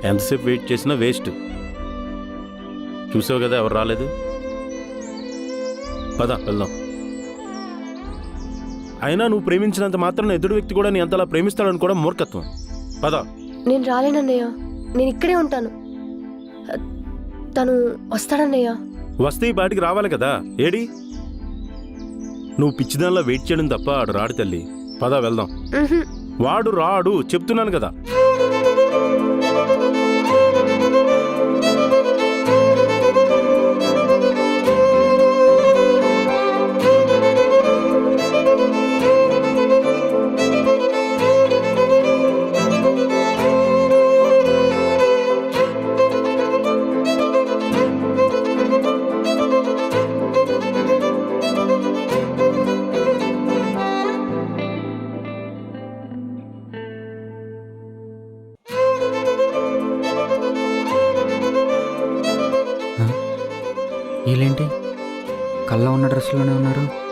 ఎంతసేపు వెయిట్ చేసినా వేస్ట్. చూసావు కదా ఎవరు రాలేదు. పద వెళ్దాం. అయినా నువ్వు ప్రేమించినంత మాత్రం ఎదుటి వ్యక్తి కూడా నీ అంతలా ప్రేమిస్తాడని కూడా మూర్ఖత్వం. పద. నేను రాలేనన్నయ్య, నేను ఇక్కడే ఉంటాను. తను వస్తాడన్నయ్య. వస్తే ఈ బాటికి రావాలి కదా. ఏడి నువ్వు పిచ్చిదానిలా వెయిట్ చేయడం తప్ప ఆడు రాడు తల్లి. పద వెళ్దాం. వాడు రాడు చెప్తున్నాను కదా. వీళ్ళేంటి కళ్ళ ఉన్న డ్రెస్లోనే ఉన్నారు?